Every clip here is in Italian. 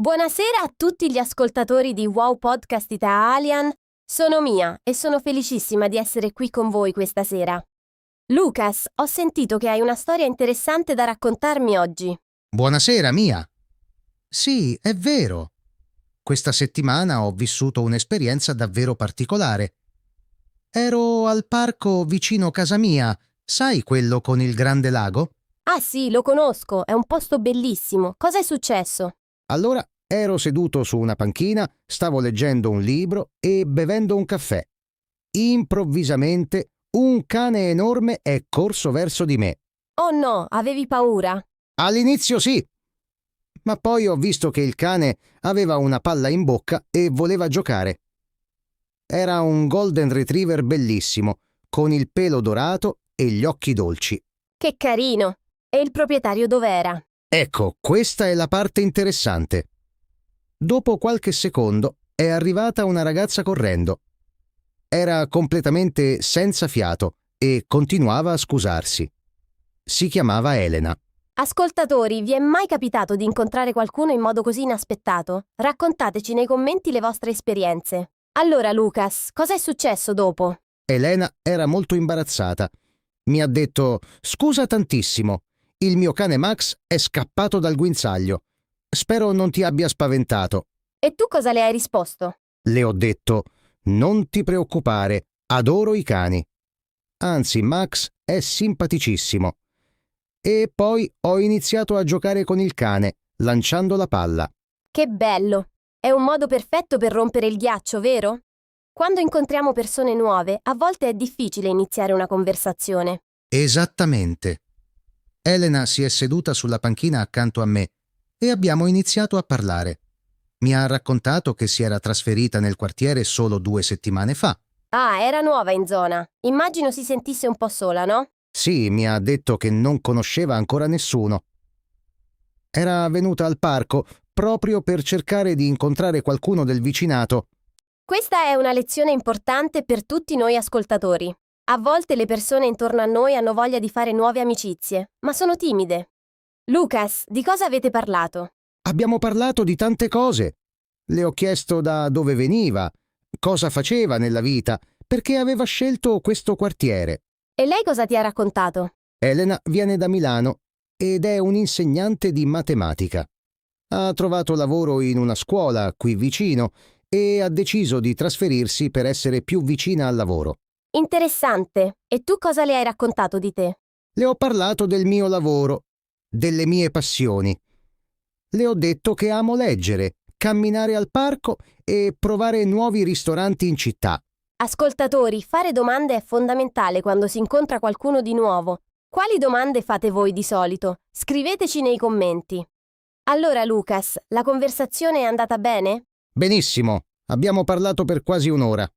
Buonasera a tutti gli ascoltatori di Wow Podcast Italian. Sono Mia e sono felicissima di essere qui con voi questa sera. Lucas, ho sentito che hai una storia interessante da raccontarmi oggi. Buonasera, Mia. Sì, è vero. Questa settimana ho vissuto un'esperienza davvero particolare. Ero al parco vicino casa mia, sai quello con il grande lago? Ah sì, lo conosco, è un posto bellissimo. Cosa è successo? Allora ero seduto su una panchina, stavo leggendo un libro e bevendo un caffè. Improvvisamente un cane enorme è corso verso di me. Oh no, avevi paura? All'inizio sì, ma poi ho visto che il cane aveva una palla in bocca e voleva giocare. Era un Golden Retriever bellissimo, con il pelo dorato e gli occhi dolci. Che carino! E il proprietario dov'era? Ecco, questa è la parte interessante. Dopo qualche secondo è arrivata una ragazza correndo. Era completamente senza fiato e continuava a scusarsi. Si chiamava Elena. Ascoltatori, vi è mai capitato di incontrare qualcuno in modo così inaspettato? Raccontateci nei commenti le vostre esperienze. Allora, Lucas, cosa è successo dopo? Elena era molto imbarazzata. Mi ha detto: «Scusa tantissimo, il mio cane Max è scappato dal guinzaglio. Spero non ti abbia spaventato». E tu cosa le hai risposto? Le ho detto: «Non ti preoccupare, adoro i cani. Anzi, Max è simpaticissimo». E poi ho iniziato a giocare con il cane, lanciando la palla. Che bello! È un modo perfetto per rompere il ghiaccio, vero? Quando incontriamo persone nuove, a volte è difficile iniziare una conversazione. Esattamente. Elena si è seduta sulla panchina accanto a me e abbiamo iniziato a parlare. Mi ha raccontato che si era trasferita nel quartiere solo 2 settimane fa. Ah, era nuova in zona. Immagino si sentisse un po' sola, no? Sì, mi ha detto che non conosceva ancora nessuno. Era venuta al parco proprio per cercare di incontrare qualcuno del vicinato. Questa è una lezione importante per tutti noi ascoltatori. A volte le persone intorno a noi hanno voglia di fare nuove amicizie, ma sono timide. Lucas, di cosa avete parlato? Abbiamo parlato di tante cose. Le ho chiesto da dove veniva, cosa faceva nella vita, perché aveva scelto questo quartiere. E lei cosa ti ha raccontato? Elena viene da Milano ed è un'insegnante di matematica. Ha trovato lavoro in una scuola qui vicino e ha deciso di trasferirsi per essere più vicina al lavoro. Interessante. E tu cosa le hai raccontato di te? Le ho parlato del mio lavoro, delle mie passioni. Le ho detto che amo leggere, camminare al parco e provare nuovi ristoranti in città. Ascoltatori, fare domande è fondamentale quando si incontra qualcuno di nuovo. Quali domande fate voi di solito? Scriveteci nei commenti. Allora, Lucas, la conversazione è andata bene? Benissimo, abbiamo parlato per quasi un'ora.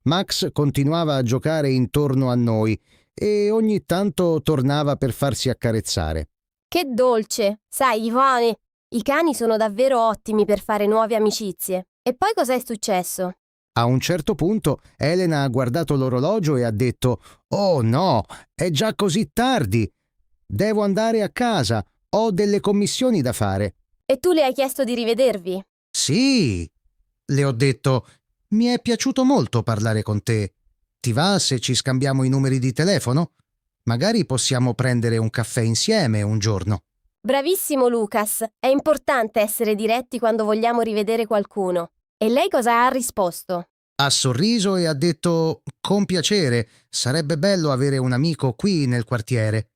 Max continuava a giocare intorno a noi e ogni tanto tornava per farsi accarezzare. Che dolce! Sai, Ivone, i cani sono davvero ottimi per fare nuove amicizie. E poi cosa è successo? A un certo punto Elena ha guardato l'orologio e ha detto: «Oh no, è già così tardi. Devo andare a casa, ho delle commissioni da fare». E tu le hai chiesto di rivedervi? «Sì», le ho detto, «mi è piaciuto molto parlare con te. Ti va se ci scambiamo i numeri di telefono? Magari possiamo prendere un caffè insieme un giorno». Bravissimo, Lucas. È importante essere diretti quando vogliamo rivedere qualcuno. E lei cosa ha risposto? Ha sorriso e ha detto: «Con piacere, sarebbe bello avere un amico qui nel quartiere».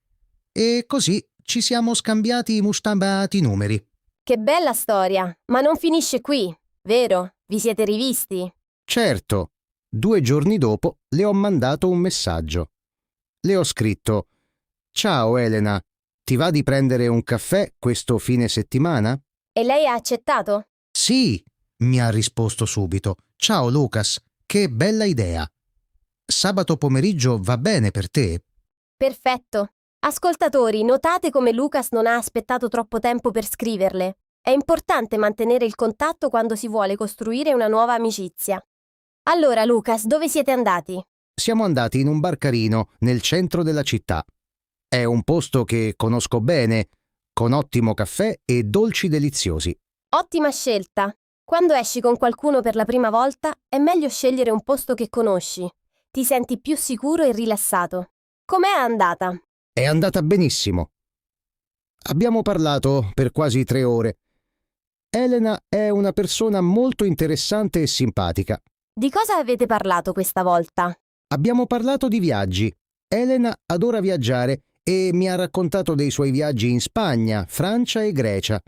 E così ci siamo scambiati i numeri. Che bella storia! Ma non finisce qui, vero? Vi siete rivisti? Certo, 2 giorni dopo le ho mandato un messaggio. Le ho scritto: «Ciao Elena, ti va di prendere un caffè questo fine settimana?» E lei ha accettato? «Sì», mi ha risposto subito. «Ciao Lucas, che bella idea. Sabato pomeriggio va bene per te?» Perfetto. Ascoltatori, notate come Lucas non ha aspettato troppo tempo per scriverle. È importante mantenere il contatto quando si vuole costruire una nuova amicizia. Allora, Lucas, dove siete andati? Siamo andati in un bar carino nel centro della città. È un posto che conosco bene, con ottimo caffè e dolci deliziosi. Ottima scelta! Quando esci con qualcuno per la prima volta, è meglio scegliere un posto che conosci. Ti senti più sicuro e rilassato. Com'è andata? È andata benissimo. Abbiamo parlato per quasi 3 ore. Elena è una persona molto interessante e simpatica. Di cosa avete parlato questa volta? Abbiamo parlato di viaggi. Elena adora viaggiare e mi ha raccontato dei suoi viaggi in Spagna, Francia e Grecia.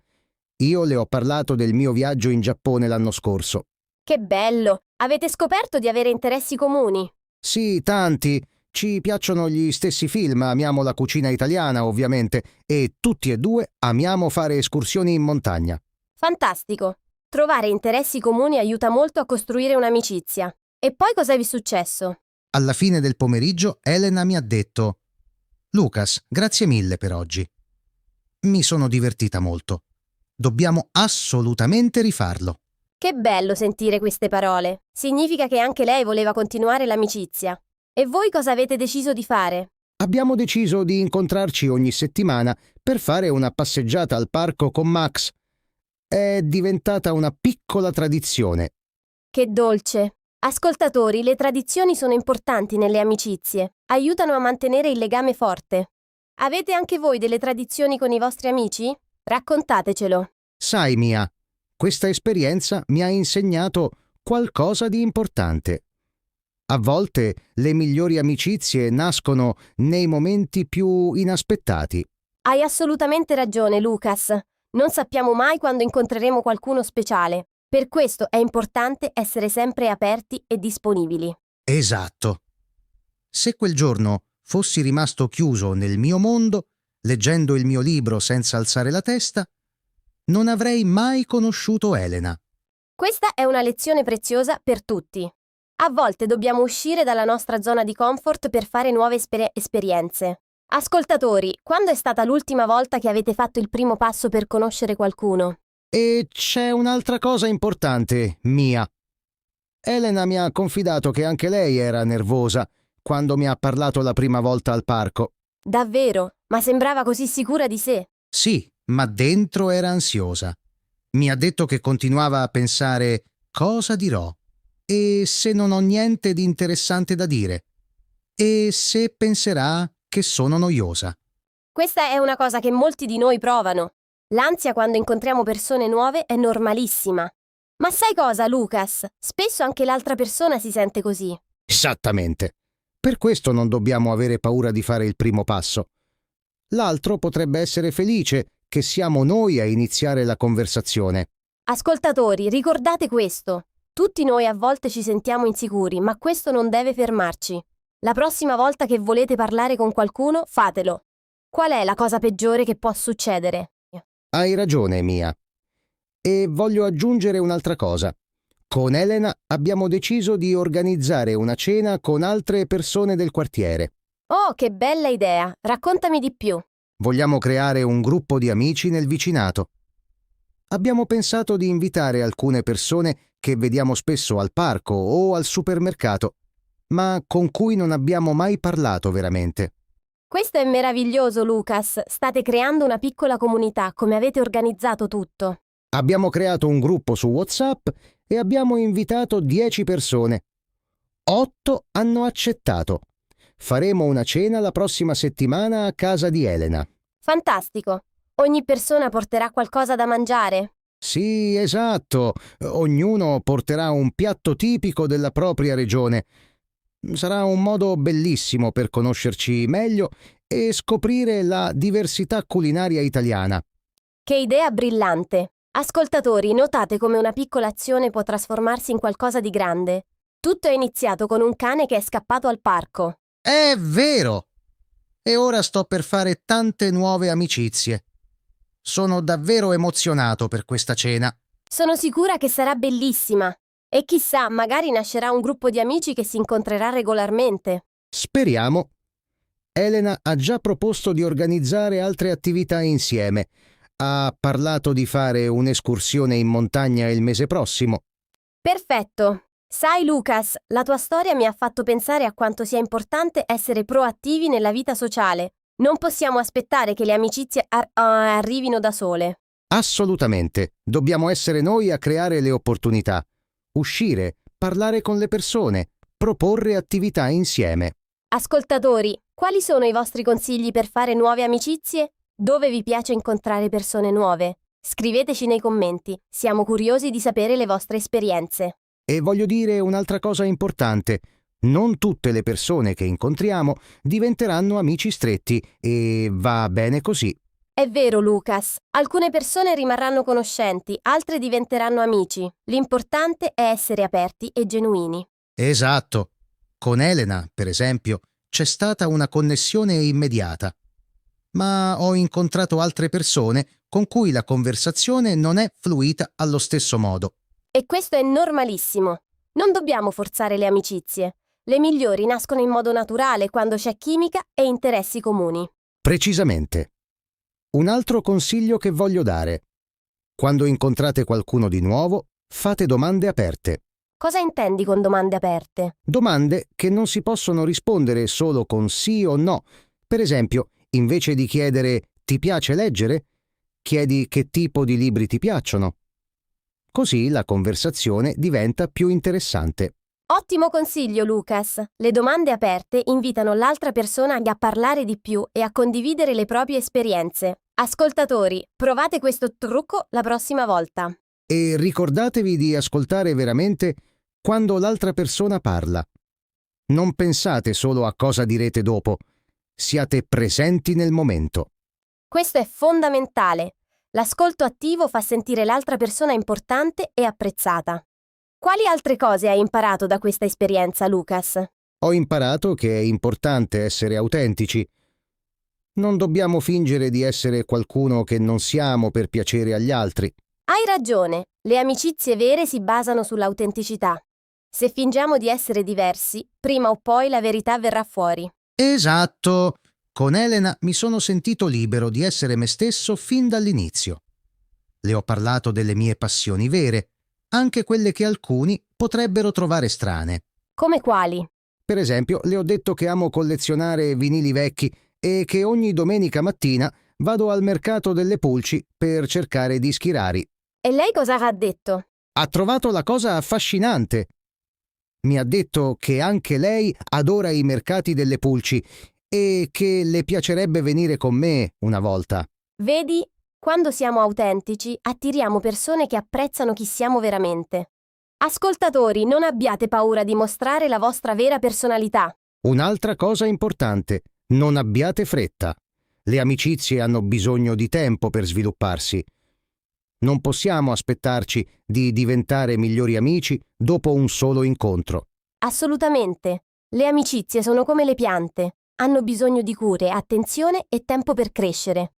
Io le ho parlato del mio viaggio in Giappone l'anno scorso. Che bello! Avete scoperto di avere interessi comuni. Sì, tanti. Ci piacciono gli stessi film, amiamo la cucina italiana, ovviamente, e tutti e due amiamo fare escursioni in montagna. Fantastico! Trovare interessi comuni aiuta molto a costruire un'amicizia. E poi cosa vi è successo? Alla fine del pomeriggio Elena mi ha detto: Lucas, grazie mille per oggi. Mi sono divertita molto. Dobbiamo assolutamente rifarlo. Che bello sentire queste parole. Significa che anche lei voleva continuare l'amicizia. E voi cosa avete deciso di fare? Abbiamo deciso di incontrarci ogni settimana per fare una passeggiata al parco con Max. È diventata una piccola tradizione. Che dolce! Ascoltatori, le tradizioni sono importanti nelle amicizie. Aiutano a mantenere il legame forte. Avete anche voi delle tradizioni con i vostri amici? Raccontatecelo. Sai, Mia, questa esperienza mi ha insegnato qualcosa di importante. A volte le migliori amicizie nascono nei momenti più inaspettati. Hai assolutamente ragione, Lucas. Non sappiamo mai quando incontreremo qualcuno speciale. Per questo è importante essere sempre aperti e disponibili. Esatto. Se quel giorno fossi rimasto chiuso nel mio mondo, leggendo il mio libro senza alzare la testa, non avrei mai conosciuto Elena. Questa è una lezione preziosa per tutti. A volte dobbiamo uscire dalla nostra zona di comfort per fare nuove esperienze. Ascoltatori, quando è stata l'ultima volta che avete fatto il primo passo per conoscere qualcuno? E c'è un'altra cosa importante, Mia. Elena mi ha confidato che anche lei era nervosa quando mi ha parlato la prima volta al parco. Davvero? Ma sembrava così sicura di sé. Sì, ma dentro era ansiosa. Mi ha detto che continuava a pensare: cosa dirò? E se non ho niente di interessante da dire? E se penserà che sono noiosa? Questa è una cosa che molti di noi provano. L'ansia quando incontriamo persone nuove è normalissima. Ma sai cosa, Lucas? Spesso anche l'altra persona si sente così. Esattamente. Per questo non dobbiamo avere paura di fare il primo passo. L'altro potrebbe essere felice che siamo noi a iniziare la conversazione. Ascoltatori, ricordate questo. Tutti noi a volte ci sentiamo insicuri, ma questo non deve fermarci. La prossima volta che volete parlare con qualcuno, fatelo. Qual è la cosa peggiore che può succedere? Hai ragione, Mia. E voglio aggiungere un'altra cosa. Con Elena abbiamo deciso di organizzare una cena con altre persone del quartiere. Oh, che bella idea! Raccontami di più. Vogliamo creare un gruppo di amici nel vicinato. Abbiamo pensato di invitare alcune persone che vediamo spesso al parco o al supermercato, ma con cui non abbiamo mai parlato veramente. Questo è meraviglioso, Lucas. State creando una piccola comunità, come avete organizzato tutto. Abbiamo creato un gruppo su WhatsApp e abbiamo invitato 10 persone. 8 hanno accettato. Faremo una cena la prossima settimana a casa di Elena. Fantastico. Ogni persona porterà qualcosa da mangiare? Sì, esatto. Ognuno porterà un piatto tipico della propria regione. Sarà un modo bellissimo per conoscerci meglio e scoprire la diversità culinaria italiana. Che idea brillante! Ascoltatori, notate come una piccola azione può trasformarsi in qualcosa di grande. Tutto è iniziato con un cane che è scappato al parco. È vero! E ora sto per fare tante nuove amicizie. Sono davvero emozionato per questa cena. Sono sicura che sarà bellissima. E chissà, magari nascerà un gruppo di amici che si incontrerà regolarmente. Speriamo. Elena ha già proposto di organizzare altre attività insieme. Ha parlato di fare un'escursione in montagna il mese prossimo. Perfetto. Sai, Lucas, la tua storia mi ha fatto pensare a quanto sia importante essere proattivi nella vita sociale. Non possiamo aspettare che le amicizie arrivino da sole. Assolutamente. Dobbiamo essere noi a creare le opportunità. Uscire, parlare con le persone, proporre attività insieme. Ascoltatori, quali sono i vostri consigli per fare nuove amicizie? Dove vi piace incontrare persone nuove? Scriveteci nei commenti, siamo curiosi di sapere le vostre esperienze. E voglio dire un'altra cosa importante. Non tutte le persone che incontriamo diventeranno amici stretti e va bene così. È vero, Lucas. Alcune persone rimarranno conoscenti, altre diventeranno amici. L'importante è essere aperti e genuini. Esatto. Con Elena, per esempio, c'è stata una connessione immediata. Ma ho incontrato altre persone con cui la conversazione non è fluita allo stesso modo. E questo è normalissimo. Non dobbiamo forzare le amicizie. Le migliori nascono in modo naturale quando c'è chimica e interessi comuni. Precisamente. Un altro consiglio che voglio dare. Quando incontrate qualcuno di nuovo, fate domande aperte. Cosa intendi con domande aperte? Domande che non si possono rispondere solo con sì o no. Per esempio, invece di chiedere «Ti piace leggere?», chiedi che tipo di libri ti piacciono. Così la conversazione diventa più interessante. Ottimo consiglio, Lucas. Le domande aperte invitano l'altra persona a parlare di più e a condividere le proprie esperienze. Ascoltatori, provate questo trucco la prossima volta. E ricordatevi di ascoltare veramente quando l'altra persona parla. Non pensate solo a cosa direte dopo. Siate presenti nel momento. Questo è fondamentale. L'ascolto attivo fa sentire l'altra persona importante e apprezzata. Quali altre cose hai imparato da questa esperienza, Lucas? Ho imparato che è importante essere autentici. Non dobbiamo fingere di essere qualcuno che non siamo per piacere agli altri. Hai ragione, le amicizie vere si basano sull'autenticità. Se fingiamo di essere diversi, prima o poi la verità verrà fuori. Esatto! Con Elena mi sono sentito libero di essere me stesso fin dall'inizio. Le ho parlato delle mie passioni vere, anche quelle che alcuni potrebbero trovare strane. Come quali? Per esempio, le ho detto che amo collezionare vinili vecchi e che ogni domenica mattina vado al mercato delle pulci per cercare dischi rari. E lei cosa ha detto? Ha trovato la cosa affascinante. Mi ha detto che anche lei adora i mercati delle pulci e che le piacerebbe venire con me una volta. Vedi? Quando siamo autentici, attiriamo persone che apprezzano chi siamo veramente. Ascoltatori, non abbiate paura di mostrare la vostra vera personalità. Un'altra cosa importante, non abbiate fretta. Le amicizie hanno bisogno di tempo per svilupparsi. Non possiamo aspettarci di diventare migliori amici dopo un solo incontro. Assolutamente. Le amicizie sono come le piante. Hanno bisogno di cure, attenzione e tempo per crescere.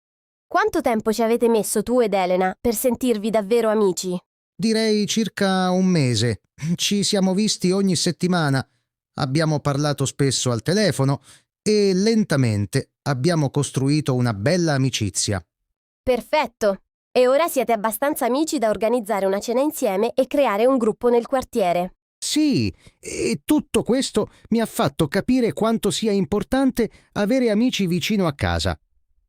Quanto tempo ci avete messo tu ed Elena per sentirvi davvero amici? Direi circa un mese. Ci siamo visti ogni settimana. Abbiamo parlato spesso al telefono e lentamente abbiamo costruito una bella amicizia. Perfetto! E ora siete abbastanza amici da organizzare una cena insieme e creare un gruppo nel quartiere. Sì, e tutto questo mi ha fatto capire quanto sia importante avere amici vicino a casa.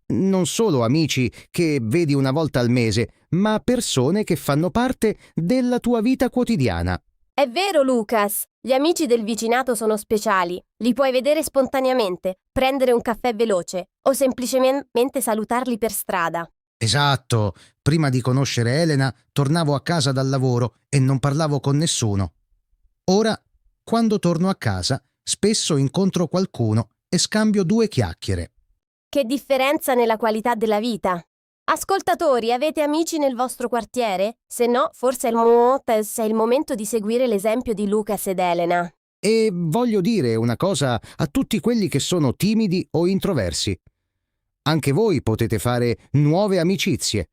Non solo amici che vedi una volta al mese, ma persone che fanno parte della tua vita quotidiana. È vero, Lucas! Gli amici del vicinato sono speciali. Li puoi vedere spontaneamente, prendere un caffè veloce o semplicemente salutarli per strada. Esatto, prima di conoscere Elena tornavo a casa dal lavoro e non parlavo con nessuno. Ora, quando torno a casa, spesso incontro qualcuno e scambio 2 chiacchiere. Che differenza nella qualità della vita! Ascoltatori, avete amici nel vostro quartiere? Se no, forse è il momento di seguire l'esempio di Lucas ed Elena. E voglio dire una cosa a tutti quelli che sono timidi o introversi. Anche voi potete fare nuove amicizie.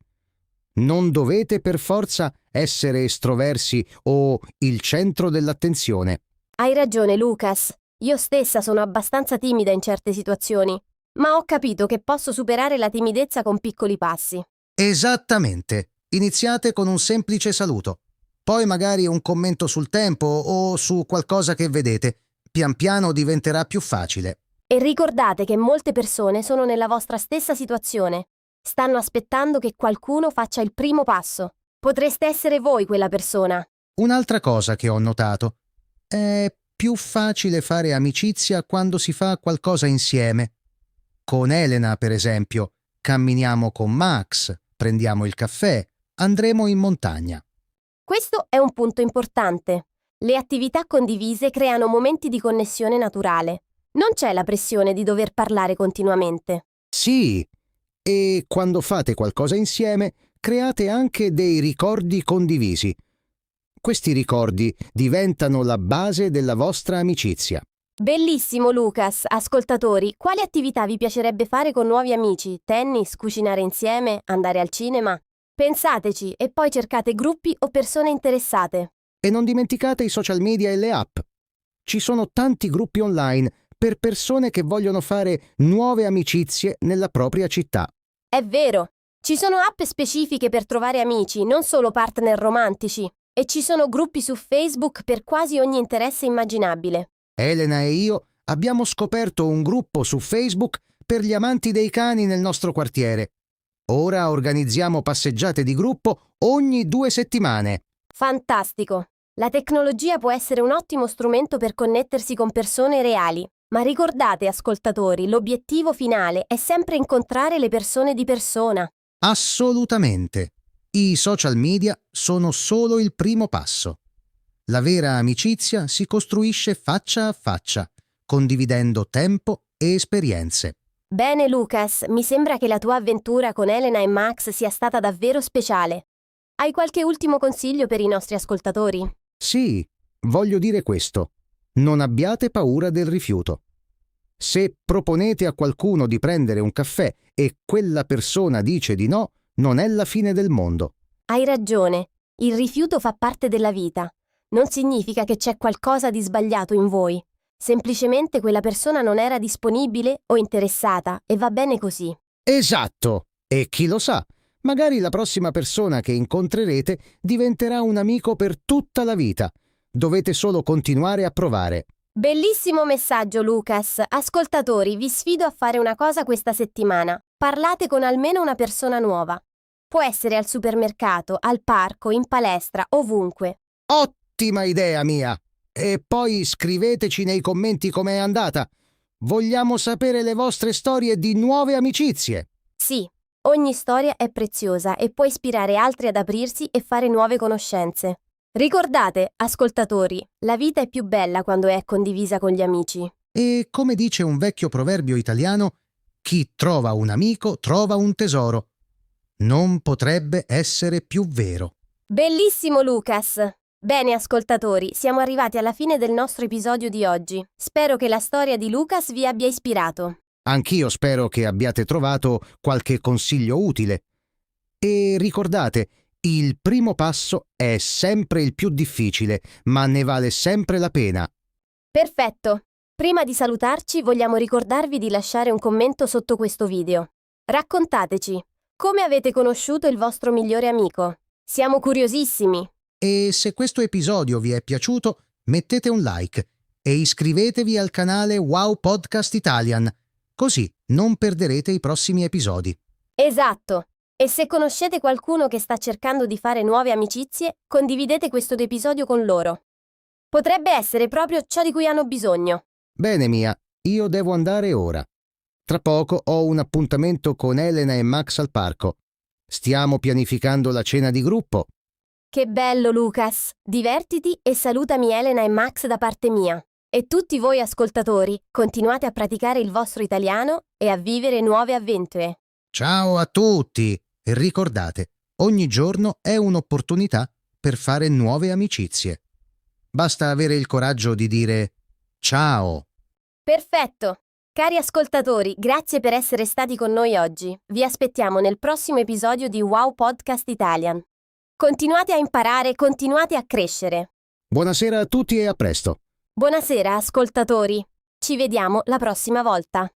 Non dovete per forza essere estroversi o il centro dell'attenzione. Hai ragione, Lucas. Io stessa sono abbastanza timida in certe situazioni, ma ho capito che posso superare la timidezza con piccoli passi. Esattamente. Iniziate con un semplice saluto. Poi magari un commento sul tempo o su qualcosa che vedete. Pian piano diventerà più facile. E ricordate che molte persone sono nella vostra stessa situazione. Stanno aspettando che qualcuno faccia il primo passo. Potreste essere voi quella persona. Un'altra cosa che ho notato: è più facile fare amicizia quando si fa qualcosa insieme. Con Elena, per esempio, camminiamo con Max, prendiamo il caffè, andremo in montagna. Questo è un punto importante. Le attività condivise creano momenti di connessione naturale. Non c'è la pressione di dover parlare continuamente. Sì, e quando fate qualcosa insieme, create anche dei ricordi condivisi. Questi ricordi diventano la base della vostra amicizia. Bellissimo, Lucas. Ascoltatori, quali attività vi piacerebbe fare con nuovi amici? Tennis, cucinare insieme, andare al cinema? Pensateci e poi cercate gruppi o persone interessate. E non dimenticate i social media e le app. Ci sono tanti gruppi online per persone che vogliono fare nuove amicizie nella propria città. È vero, ci sono app specifiche per trovare amici, non solo partner romantici. E ci sono gruppi su Facebook per quasi ogni interesse immaginabile. Elena e io abbiamo scoperto un gruppo su Facebook per gli amanti dei cani nel nostro quartiere. Ora organizziamo passeggiate di gruppo ogni 2 settimane. Fantastico! La tecnologia può essere un ottimo strumento per connettersi con persone reali. Ma ricordate, ascoltatori, l'obiettivo finale è sempre incontrare le persone di persona. Assolutamente. I social media sono solo il primo passo. La vera amicizia si costruisce faccia a faccia, condividendo tempo e esperienze. Bene, Lucas, mi sembra che la tua avventura con Elena e Max sia stata davvero speciale. Hai qualche ultimo consiglio per i nostri ascoltatori? Sì, voglio dire questo: non abbiate paura del rifiuto. Se proponete a qualcuno di prendere un caffè e quella persona dice di no, non è la fine del mondo. Hai ragione, il rifiuto fa parte della vita. Non significa che c'è qualcosa di sbagliato in voi. Semplicemente quella persona non era disponibile o interessata e va bene così. Esatto! E chi lo sa, magari la prossima persona che incontrerete diventerà un amico per tutta la vita. Dovete solo continuare a provare. Bellissimo messaggio, Lucas. Ascoltatori, vi sfido a fare una cosa questa settimana. Parlate con almeno una persona nuova. Può essere al supermercato, al parco, in palestra, ovunque. Ottima idea mia! E poi scriveteci nei commenti com'è andata. Vogliamo sapere le vostre storie di nuove amicizie. Sì, ogni storia è preziosa e può ispirare altri ad aprirsi e fare nuove conoscenze. Ricordate, ascoltatori, la vita è più bella quando è condivisa con gli amici. E come dice un vecchio proverbio italiano, chi trova un amico trova un tesoro. Non potrebbe essere più vero. Bellissimo, Lucas! Bene, ascoltatori, siamo arrivati alla fine del nostro episodio di oggi. Spero che la storia di Lucas vi abbia ispirato. Anch'io spero che abbiate trovato qualche consiglio utile. E ricordate, il primo passo è sempre il più difficile, ma ne vale sempre la pena. Perfetto! Prima di salutarci vogliamo ricordarvi di lasciare un commento sotto questo video. Raccontateci, come avete conosciuto il vostro migliore amico? Siamo curiosissimi! E se questo episodio vi è piaciuto, mettete un like e iscrivetevi al canale Wow Podcast Italian, così non perderete i prossimi episodi. Esatto! E se conoscete qualcuno che sta cercando di fare nuove amicizie, condividete questo episodio con loro. Potrebbe essere proprio ciò di cui hanno bisogno. Bene Mia, io devo andare ora. Tra poco ho un appuntamento con Elena e Max al parco. Stiamo pianificando la cena di gruppo. Che bello, Lucas! Divertiti e salutami Elena e Max da parte mia. E tutti voi ascoltatori, continuate a praticare il vostro italiano e a vivere nuove avventure. Ciao a tutti! E ricordate, ogni giorno è un'opportunità per fare nuove amicizie. Basta avere il coraggio di dire ciao. Perfetto! Cari ascoltatori, grazie per essere stati con noi oggi. Vi aspettiamo nel prossimo episodio di Wow Podcast Italian. Continuate a imparare, continuate a crescere. Buonasera a tutti e a presto. Buonasera, ascoltatori. Ci vediamo la prossima volta.